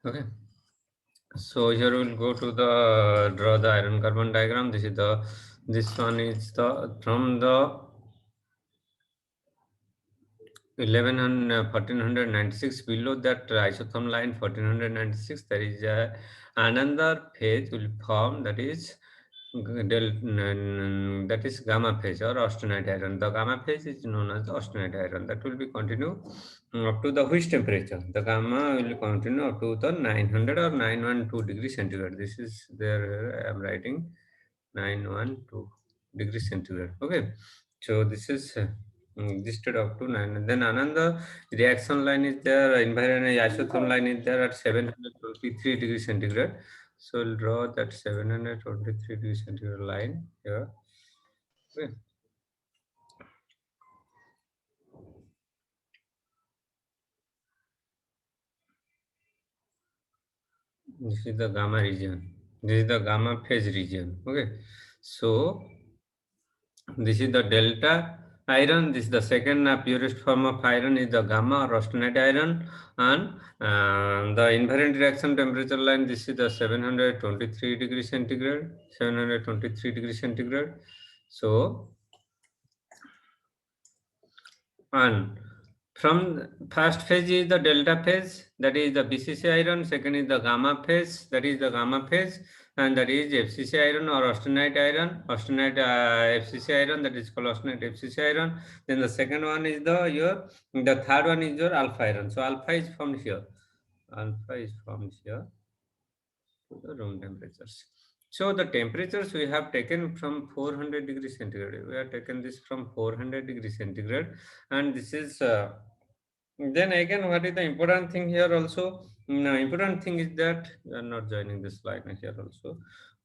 Okay. So here we'll go to the draw the iron carbon diagram. This one is the from the 1496 below that isotherm line 1496 there is another phase will form that is that is gamma phase or austenite iron. The gamma phase is known as the austenite iron. That will be continue up to the which temperature? The gamma will continue up to the 900 or 912 degrees centigrade. This is there I am writing 912 degrees centigrade. Okay, so this is existed up to 9. And then another reaction line is there, environment isotherm line is there at 723 degrees centigrade. So we'll draw that 723 degrees centigrade line here. Okay. This is the gamma region. This is the gamma phase region. Okay. So this is the delta iron. This is the second purest form of iron is the gamma or austenite iron, and the invariant reaction temperature line. This is the 723 degrees centigrade. 723 degrees centigrade. So and from first phase is the delta phase, that is the BCC iron. Second is the gamma phase, that is the gamma phase, and that is FCC iron or austenite iron. Austenite FCC iron, that is called austenite FCC iron. Then the second one is the third one is your alpha iron. So alpha is from here. Alpha is from here to the room temperatures. So the temperatures we have taken from 400 degrees centigrade. We have taken this from 400 degrees centigrade, and this is then again, what is the important thing here also? No, important thing is that we are not joining this line here also.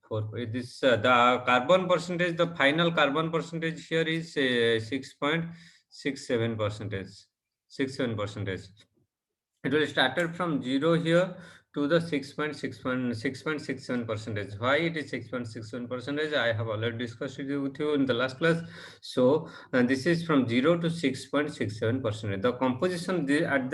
For this, the carbon percentage, the final carbon percentage here is 6.67 percentage. 67 percentage. It will started from 0 here to the 6.67 percentage. Why it is 6.61 percentage? I have already discussed it with you in the last class. So this is from 0 to 6.67 percentage. The composition at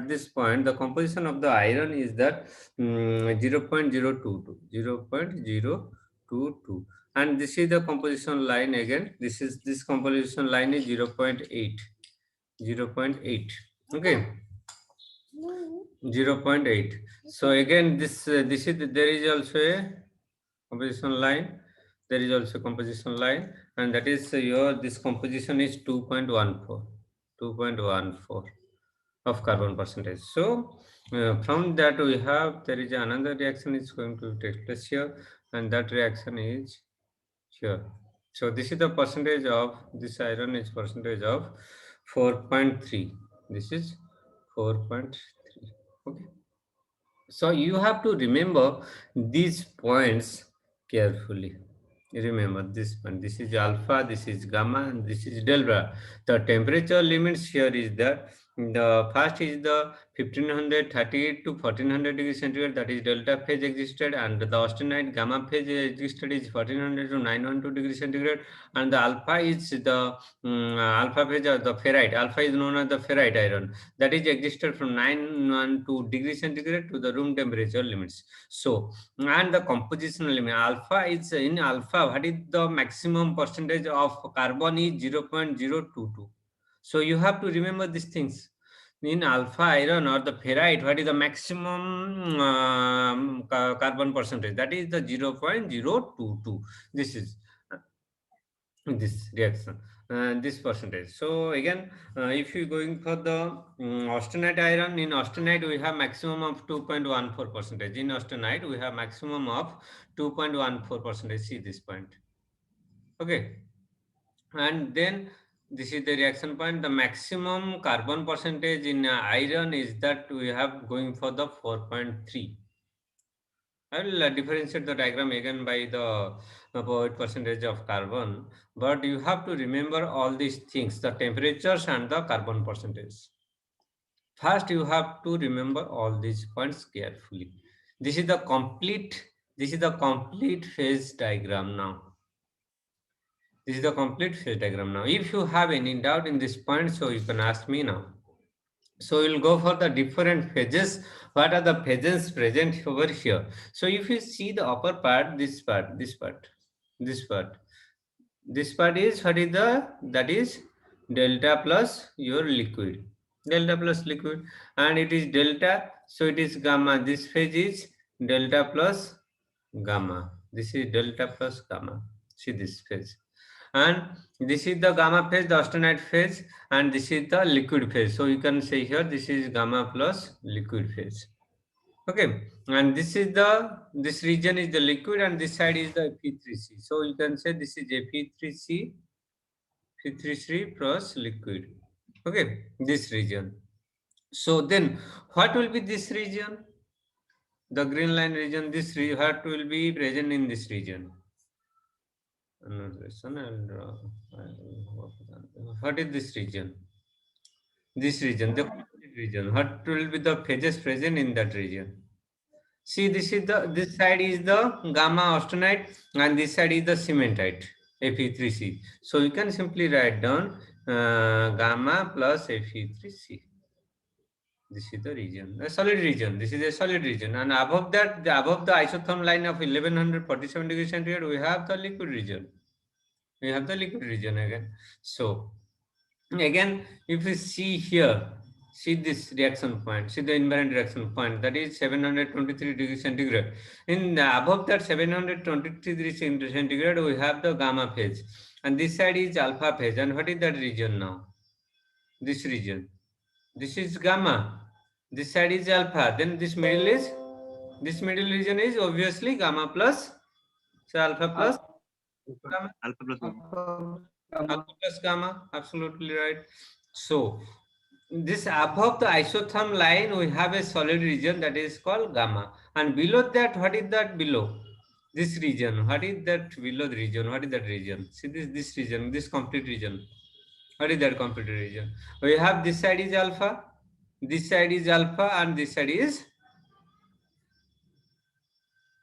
this point, the composition of the iron is that 0.022. 0.022. And this is the composition line again. This composition line is 0.8. 0.8. Okay. 0.8. So again, this is there is also a composition line. There is also composition line, and that is your this composition is 2.14. 2.14 of carbon percentage. So from that we have there is another reaction is going to take place here, and that reaction is here. So this is the percentage of this iron is percentage of 4.3. This is 4.3. Okay. So you have to remember these points carefully. Remember this one. This is alpha, this is gamma, and this is delta. The temperature limits here is that the first is the 1538 to 1400 degrees centigrade, that is delta phase existed, and the austenite gamma phase existed is 1400 to 912 degrees centigrade, and the alpha is the alpha phase or the ferrite. Alpha is known as the ferrite iron, that is existed from 912 degrees centigrade to the room temperature limits. So and the compositional limit alpha is in alpha, what is the maximum percentage of carbon is 0.022. So you have to remember these things. In alpha iron or the ferrite, what is the maximum carbon percentage? That is the 0.022. This is this reaction, this percentage. So again, if you going for the austenite iron, in austenite we have maximum of 2.14 percentage. In austenite we have maximum of 2.14 percentage. See this point. Okay. And then this is the reaction point. The maximum carbon percentage in iron is that we have going for the 4.3. I will differentiate the diagram again by the about percentage of carbon, but you have to remember all these things, the temperatures and the carbon percentage. First, you have to remember all these points carefully. This is the complete phase diagram now. This is the complete phase diagram now. If you have any doubt in this point, so you can ask me now. So we'll go for the different phases. What are the phases present over here? So if you see the upper part, this part, this part, this part, this part is what is the, that is delta plus your liquid, delta plus liquid, and it is delta, so it is gamma. This phase is delta plus gamma. This is delta plus gamma. See this phase, and this is the gamma phase, the austenite phase, and this is the liquid phase. So you can say here this is gamma plus liquid phase. Okay, and this is the, this region is the liquid, and this side is the Fe3C. So you can say this is Fe3C, Fe3C plus liquid. Okay, this region. So then, what will be this region? The green line region. This what will be present in this region? What is this region? This region, the region. What will be the phases present in that region? See, this is the, this side is the gamma austenite, and this side is the cementite, Fe3C. So you can simply write down gamma plus Fe3C. This is the region, a solid region. This is a solid region, and above that, above the isotherm line of 1147 degrees centigrade, we have the liquid region. We have the liquid region again. So again, if we see here, see this reaction point, see the invariant reaction point, that is 723 degrees centigrade. In above that 723 degrees centigrade, we have the gamma phase, and this side is alpha phase. And what is that region now? This region. This is gamma. This side is alpha. Then this middle is, this middle region is obviously gamma plus, so alpha plus gamma. Alpha plus gamma. Alpha plus gamma, absolutely right. So this above the isotherm line, we have a solid region that is called gamma, and below that, what is that below? This region. What is that below the region? What is that region? See this region, this complete region. What is that complete region? We have this side is alpha, this side is alpha, and this side is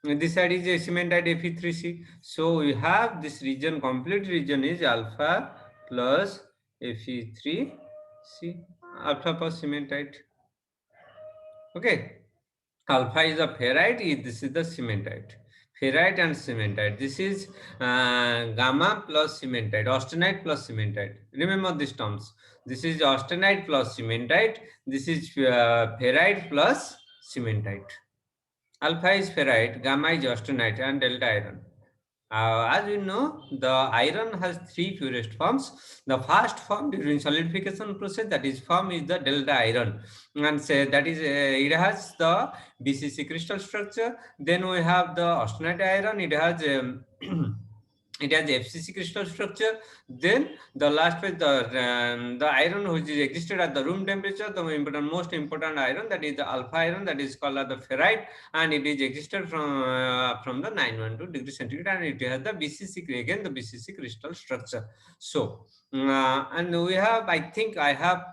a cementite Fe3C. So we have this region, complete region is alpha plus Fe3C, alpha plus cementite. Okay, alpha is a ferrite, this is the cementite. Ferrite and cementite. This is gamma plus cementite, austenite plus cementite. Remember these terms. This is austenite plus cementite. This is ferrite plus cementite. Alpha is ferrite, gamma is austenite, and delta iron. As we know, the iron has three purest forms. The first form during solidification process, that is form, is the delta iron, and say that is it has the BCC crystal structure. Then we have the austenite iron. It has it has FCC crystal structure. Then the last phase, the iron which is existed at the room temperature, the most important iron, that is the alpha iron, that is called the ferrite, and it is existed from the 912 degrees centigrade, and it has the BCC, again the BCC crystal structure. So and we have, I think I have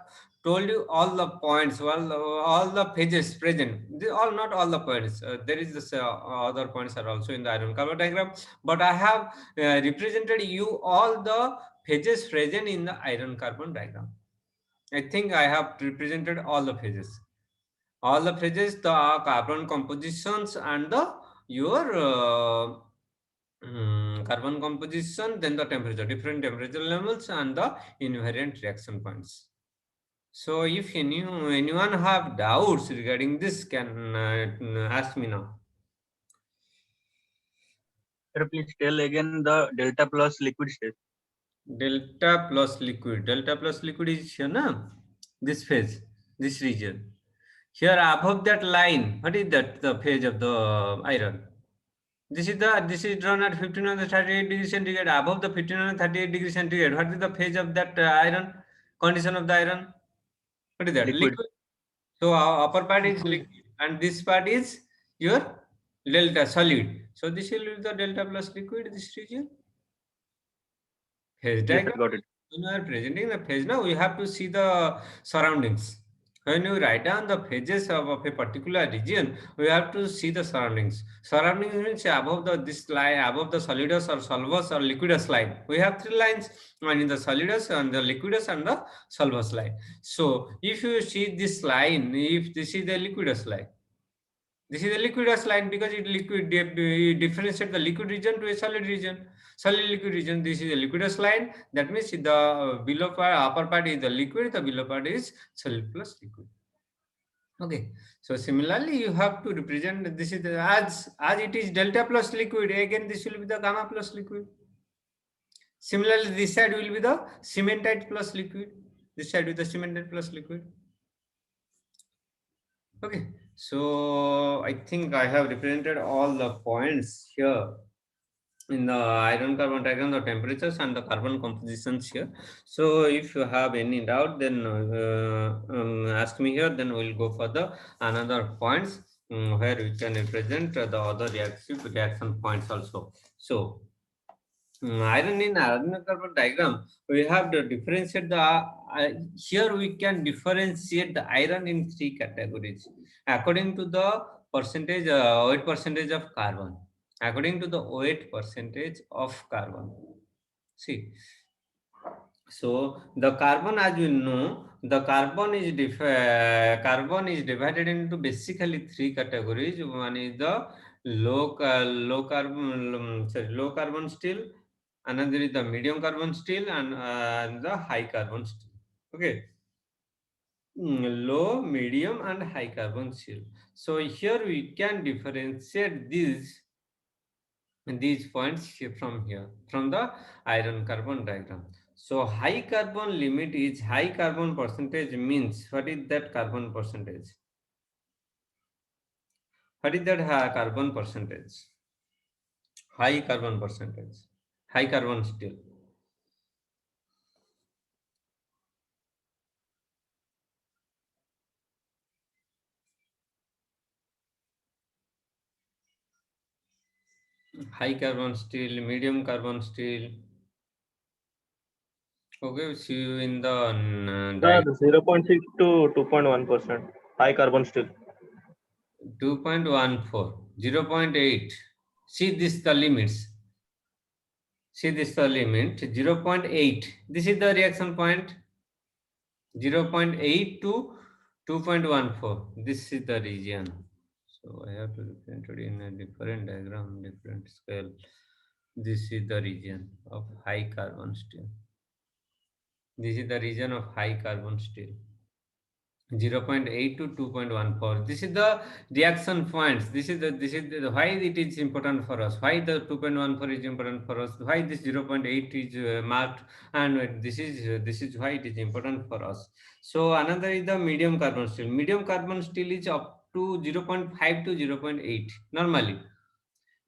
told you all the points, well, all the pages present. All, not all the points. There is this other points are also in the iron carbon diagram, but I have represented you all the phases present in the iron carbon diagram. I think I have represented all the phases. All the phases, the carbon compositions, and the your carbon composition, then the temperature, different temperature levels, and the invariant reaction points. So if anyone have doubts regarding this, can ask me now. Sir, please tell again the delta plus liquid state. Delta plus liquid. Delta plus liquid is here, na? This phase, this region. Here above that line, what is that? The phase of the iron. This is drawn at 1538 degrees centigrade. Above the 1538 degrees centigrade, what is the phase of that iron? Condition of the iron? What is that? Liquid. So our upper part is liquid, and this part is your delta solid. So this will be the delta plus liquid, this region. Phase diagram. Yes, got it. When we are presenting the phase now, we have to see the surroundings. When you write down the phases of a particular region, we have to see the surroundings. Surroundings means above this line, above the solidus or solvus or liquidus line. We have three lines, one in the solidus and the liquidus and the solvus line. So if you see this line, if this is the liquidus line, this is a liquidus line because it differentiate the liquid region to a solid region. Solid liquid region. This is a liquidus line. That means the below part, upper part is the liquid. The below part is solid plus liquid. Okay. So similarly, you have to represent this is as it is delta plus liquid. Again, this will be the gamma plus liquid. Similarly, this side will be the cementite plus liquid. This side with the cementite plus liquid. Okay, so I think I have represented all the points here in the iron carbon diagram, the temperatures and the carbon compositions here. So if you have any doubt, then ask me here, then we'll go for the another points where we can represent the other reaction points also. So iron in iron carbon diagram, we have to differentiate the here we can differentiate the iron in three categories according to the percentage weight percentage of carbon. According to the weight percentage of carbon. See, so the carbon, as you know, the carbon is divided into basically three categories. One is the low carbon steel, another is the medium carbon steel, and the high carbon steel. Okay. Low, medium, and high carbon steel. So here we can differentiate these points from here, from the iron carbon diagram. So high carbon limit is high carbon percentage means what is that carbon percentage? What is that carbon percentage? High carbon percentage. High carbon steel. High carbon steel, medium carbon steel. Okay, see you in the The 0.6 to 2.1% high carbon steel. 2.14, 0.8. See this the limits. See this the limit 0.8. This is the reaction point 0.8 to 2.14. This is the region. So I have to represent it in a different diagram, different scale. This is the region of high carbon steel. This is the region of high carbon steel. 0.8 to 2.14. This is the reaction points. This is why it is important for us. Why the 2.14 is important for us. Why this 0.8 is marked, and this is why it is important for us. So another is the medium carbon steel. Medium carbon steel is up to 0.5 to 0.8 normally.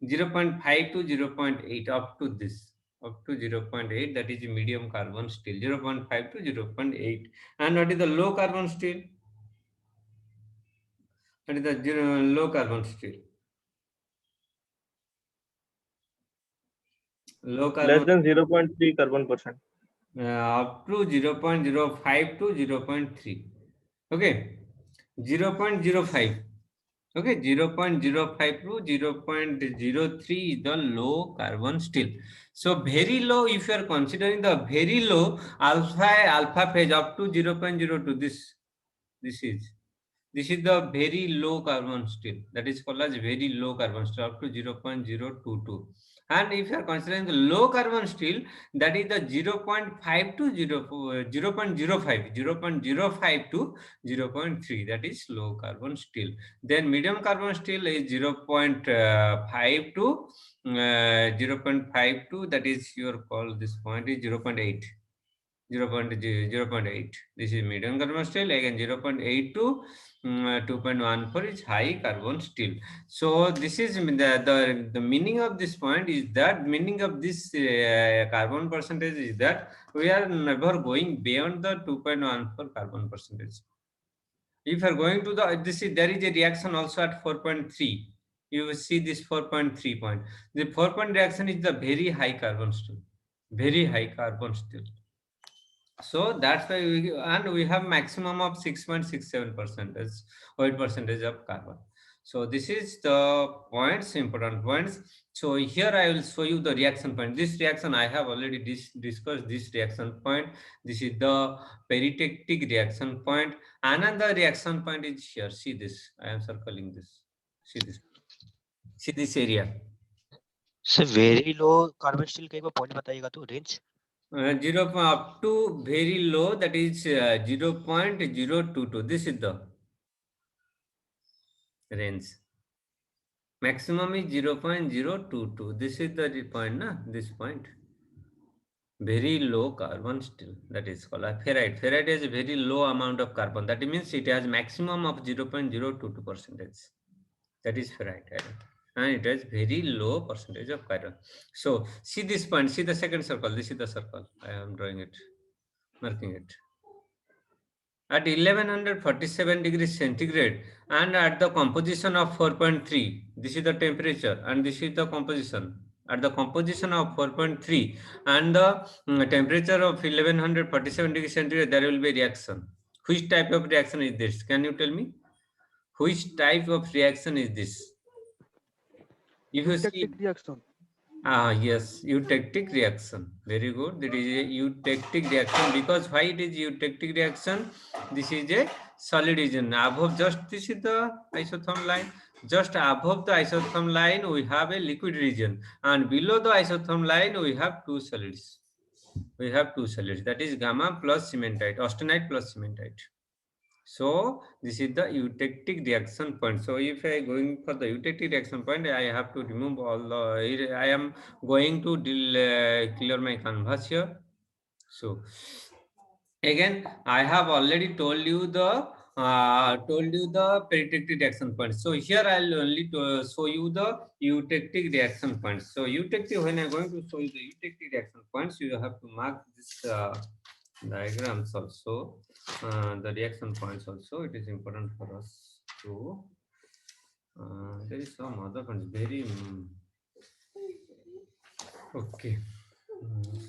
0.5 to 0.8 up to this. Up to 0.8, that is medium carbon steel. 0.5 to 0.8. And what is the low carbon steel? That is the low carbon steel. Low Less carbon than 0.3 carbon percent. up to 0.05 to 0.3. Okay, 0.05. Okay, 0.05 to 0.03 is the low carbon steel. So very low, if you are considering the very low alpha phase up to 0.02, this is the very low carbon steel. That is called as very low carbon steel up to 0.022. And if you are considering the low carbon steel, that is the 0.5 to 0.05 to 0.3. That is low carbon steel. Then medium carbon steel is 0.5 to 0.5 to, that is your call. This point is 0.8. 0.8. This is medium carbon steel. Again 0.8 to 2.14 is high carbon steel. So this is the meaning of this point is that meaning of this carbon percentage is that we are never going beyond the 2.14 carbon percentage. If you are going to the there is a reaction also at 4.3. You will see this 4.3 point. The 4 point reaction is the very high carbon steel. Very high carbon steel. So that's why we have maximum of 6.67% weight percentage of carbon. So this is the points, important points. So here I will show you the reaction point. This reaction I have already discussed this reaction point. This is the peritectic reaction point. Another reaction point is here. See this. I am circling this. See this. See this area. Sir very low carbon steel का एक बार point बताइएगा तो range 0 up to very low, that is 0.022. This is the range. Maximum is 0.022. This is the point, na? This point. Very low carbon steel. That is called a ferrite. Ferrite has a very low amount of carbon. That means it has maximum of 0.022%. That is ferrite. And it has very low percentage of carbon. So see this point. See the second circle. This is the circle. I am drawing it, marking it. At 1147 degrees centigrade and at the composition of 4.3, this is the temperature and this is the composition. At the composition of 4.3 and the temperature of 1147 degrees centigrade, there will be reaction. Which type of reaction is this? Can you tell me? Which type of reaction is this? If you see, reaction. yes, eutectic reaction. Very good. It is a eutectic reaction. Because why it is eutectic reaction? This is a solid region. Above just this is the isotherm line. Just above the isotherm line, we have a liquid region, and below the isotherm line, we have two solids. We have two solids. That is gamma plus cementite, austenite plus cementite. So this is the eutectic reaction point. So if I going for the eutectic reaction point, I have to remove all the. I am going to clear my canvas here. So again, I have already told you the peritectic reaction point. So here I'll only show you the eutectic reaction points. So eutectic, when I'm going to show you the eutectic reaction points, you have to mark this diagrams also. The reaction points also, it is important for us to there is some other points very okay.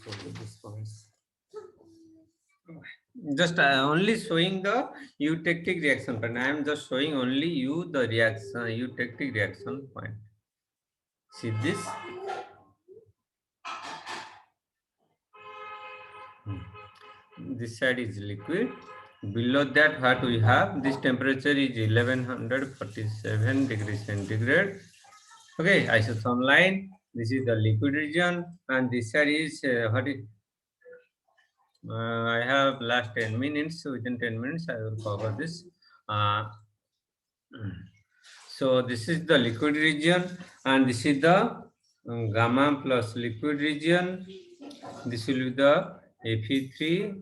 So this points just only showing the eutectic reaction point. I am just showing only you the reaction eutectic reaction point. See this. This side is liquid. Below that, what we have, this temperature is 1147 degrees centigrade. Okay, isotherm line. This is the liquid region, and this side is what is. I have last 10 minutes. So within 10 minutes, I will cover this. So this is the liquid region, and this is the gamma plus liquid region. This will be the Fe3C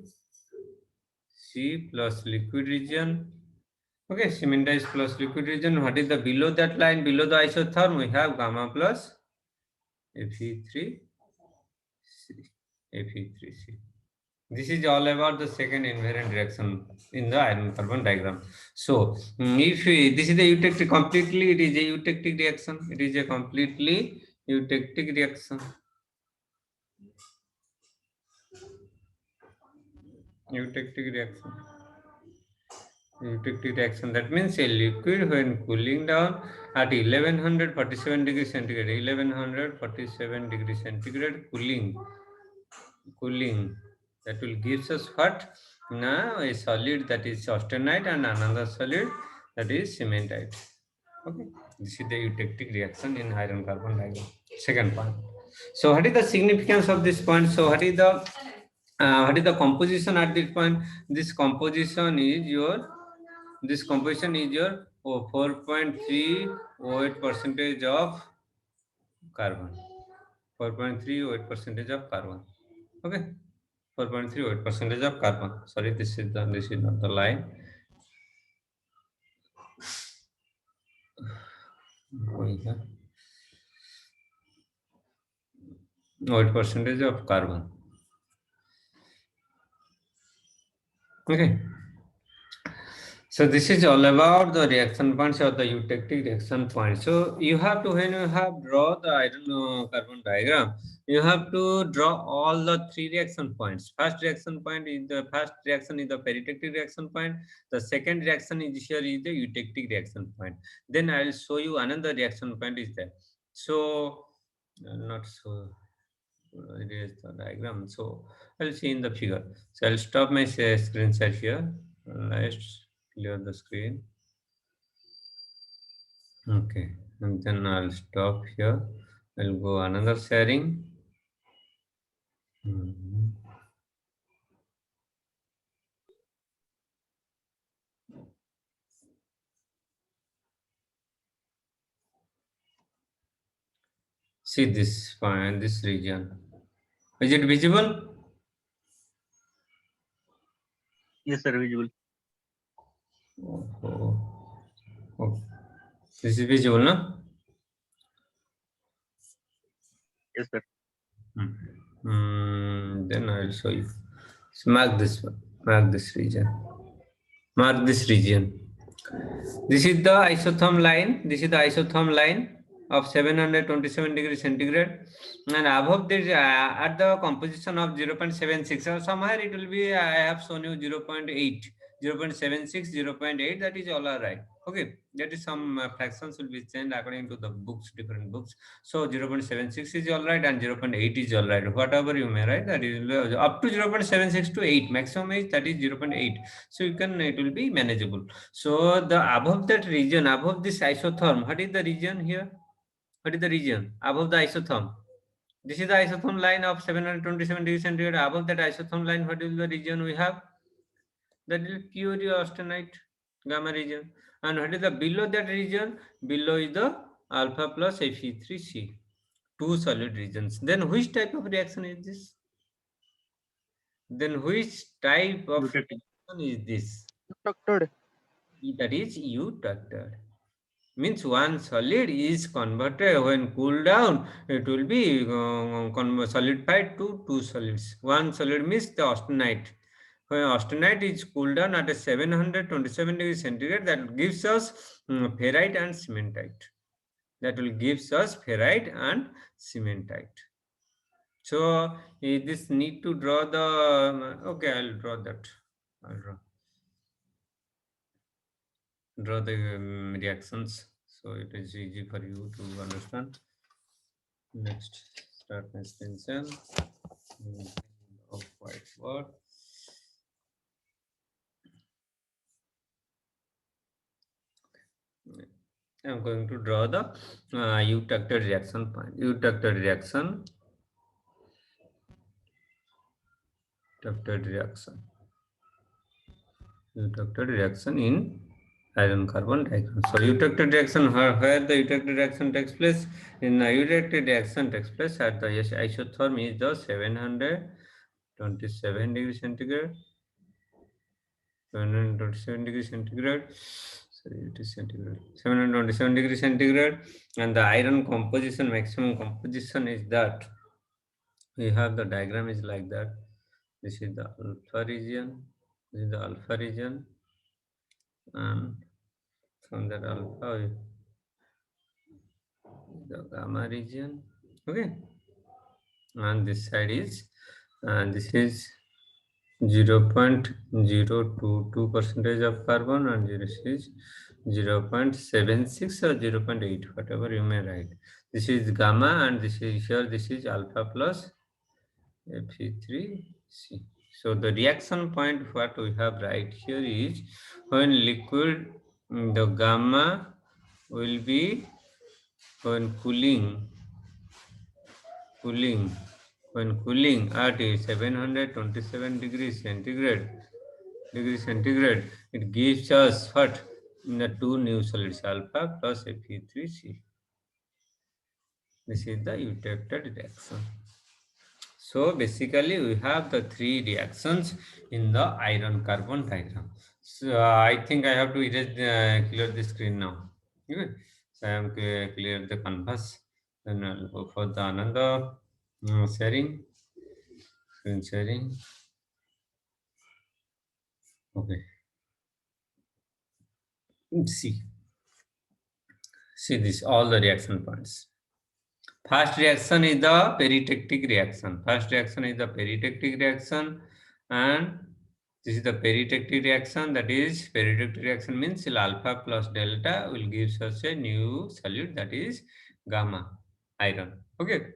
plus liquid region. Okay, cementized plus liquid region. What is the below that line? Below the isotherm, we have gamma plus Fe3C. Fe3C. This is all about the second invariant reaction in the iron carbon diagram. So, if this is the eutectic completely, it is a eutectic reaction. It is a completely eutectic reaction. Eutectic reaction. Eutectic reaction. That means a liquid when cooling down at 1147 degrees centigrade. 1147 degrees centigrade cooling. That will gives us what? Now a solid that is austenite and another solid that is cementite. Okay, this is the eutectic reaction in iron carbon diagram. Second point. So what is the significance of this point? So what is the composition at this point? This composition is your 4.3 weight percentage of carbon. 4.3 weight percentage of carbon. Okay, 4.3 weight percentage of carbon. Sorry, this is not the line. Weight percentage of carbon. Okay. So this is all about the reaction points or the eutectic reaction points. So you have to, when you have draw the iron carbon diagram, you have to draw all the three reaction points. First reaction point is the first reaction is the peritectic reaction point. The second reaction is here is the eutectic reaction point. Then I will show you another reaction point is there. So not so it is the diagram. So I'll see in the figure. So I'll stop my screen share here. Let's clear the screen. Okay, and then I'll stop here. I'll go another sharing. Mhm. See this point, this region. Is it visible? Yes, sir, visible. Oh, oh. This is visible, no? Yes, sir. Then I'll show you. So mark this one. Mark this region. Mark this region. This is the isotherm line. This is the isotherm line of 727 degrees centigrade, and above this at the composition of 0.76 or somewhere it will be, I have shown you 0.8, 0.76, 0.8. That is all right. Okay, that is some fractions will be changed according to the books, different books. So 0.76 is all right and 0.8 is all right. Whatever you may write, that is up to 0.76 to 8. Maximum is that is 0.8. So you can, it will be manageable. So the above that region, above this isotherm, what is the region here? What is the region above the isotherm? This is the isotherm line of 727 degrees centigrade. Above that isotherm line, what is the region we have? That is pure austenite gamma region. And what is the below that region? Below is the alpha plus Fe3C. Two solid regions. Then which type of reaction is this? Then which type of Eutectic. reaction is this? Structured. That is eutected. Means one solid is converted when cooled down, it will be solidified to two solids. One solid means the austenite. When austenite is cooled down at a 727 degrees centigrade, that gives us ferrite and cementite. That will gives us ferrite and cementite. So this need to draw the okay, I'll draw that. I'll draw the reactions, so it is easy for you to understand. Next, start my screen share of whiteboard. I'm going to draw the eutected reaction point. Eutected reaction. Eutected reaction in iron carbon diagram. So eutected reaction, where the eutected reaction takes place? In the eutected reaction takes place at the isotherm is the 727 degrees centigrade. 727 degrees centigrade. Sorry, it is centigrade. 727 degrees centigrade, and the iron composition, maximum composition is that we have the diagram is like that. This is the alpha region. This is the alpha region, and from that alpha the gamma region. Okay, and this side is, and this is 0.022 percentage of carbon, and this is 0.76 or 0.8, whatever you may write. This is gamma, and this is here, this is alpha plus Fe3C. So the reaction point what we have right here is when liquid, the gamma will be when cooling when cooling at 727 degrees centigrade, it gives us what? The two new solids, alpha plus Fe3C. This is the eutected reaction. So basically we have the three reactions in the iron carbon diagram. So I think I have to erase clear the screen now. Okay. So I am clear the canvas. Then I'll go for the another sharing. Screen sharing. Okay. See this, all the reaction points. First reaction is the peritectic reaction. And this is the peritectic reaction. That is, peritectic reaction means alpha plus delta will give us a new solute, that is gamma iron. Okay.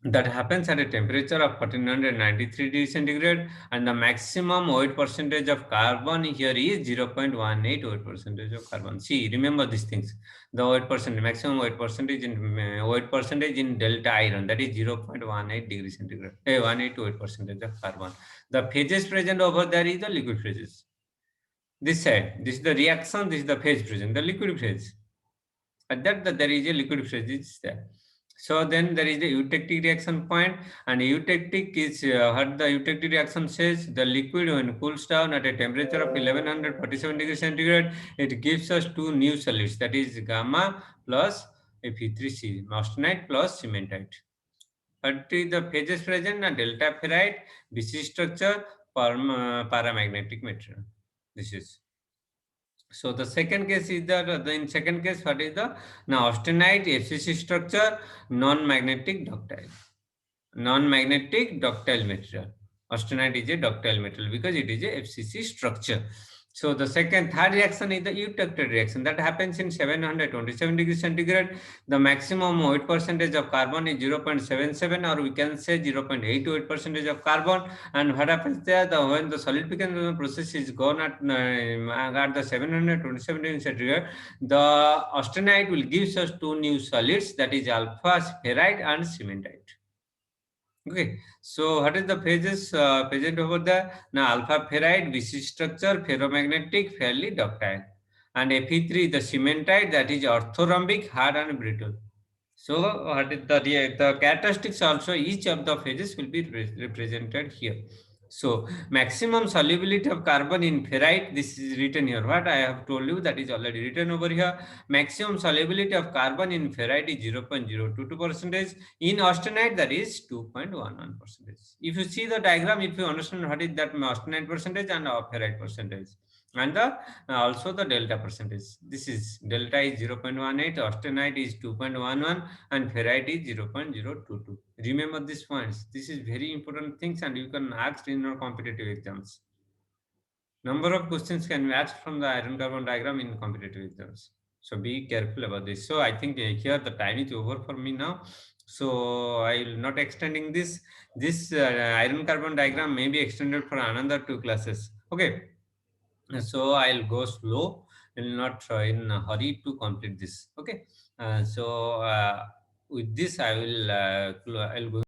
That happens at a temperature of 1493 degrees centigrade, and the maximum weight percentage of carbon here is 0.18 weight percentage of carbon. See, remember these things. The weight percentage, maximum weight percentage in delta iron, that is 0.18 degrees centigrade, 18 weight percentage of carbon. The phases present over there is the liquid phases. This side, this is the reaction, this is the phase present, the liquid phase. At that, there is a liquid phase is there. So then there is the eutectic reaction point, and eutectic is what the eutectic reaction says: the liquid, when cools down at a temperature of 1147 degrees centigrade, it gives us two new solids, that is gamma plus Fe3C, austenite plus cementite. What is the phases present? Delta ferrite, BC structure, paramagnetic material. This is. So the second case is in second case, what is the austenite, FCC structure, non-magnetic ductile material. Austenite is a ductile material because it is a FCC structure. So the third reaction is the eutectic reaction that happens in 727 degrees centigrade. The maximum weight percentage of carbon is 0.77, or we can say 0.88 percentage of carbon. And what happens there? When the solidification process is gone at the 727 degrees centigrade, the austenite will give us two new solids, that is alpha ferrite and cementite. Okay, so what is the phases present over there? Now alpha ferrite, BC structure, ferromagnetic, fairly ductile, and Fe3, the cementite, that is orthorhombic, hard and brittle. So what is the characteristics also? Each of the phases will be represented here. So maximum solubility of carbon in ferrite, this is written here. What I have told you, that is already written over here. Maximum solubility of carbon in ferrite is 0.022%. In austenite, that is 2.11%. If you see the diagram, if you understand what is that austenite percentage and ferrite percentage, and also the delta percentage. This is delta is 0.18, austenite is 2.11, and ferrite is 0.022. Remember these points. This is very important things, and you can ask in your competitive exams. Number of questions can be asked from the iron carbon diagram in competitive exams. So be careful about this. So I think here the time is over for me now. So I will not extending this. This iron carbon diagram may be extended for another 2 classes. Okay. So I'll go slow, will not in a hurry to complete this. Okay. So with this, I'll go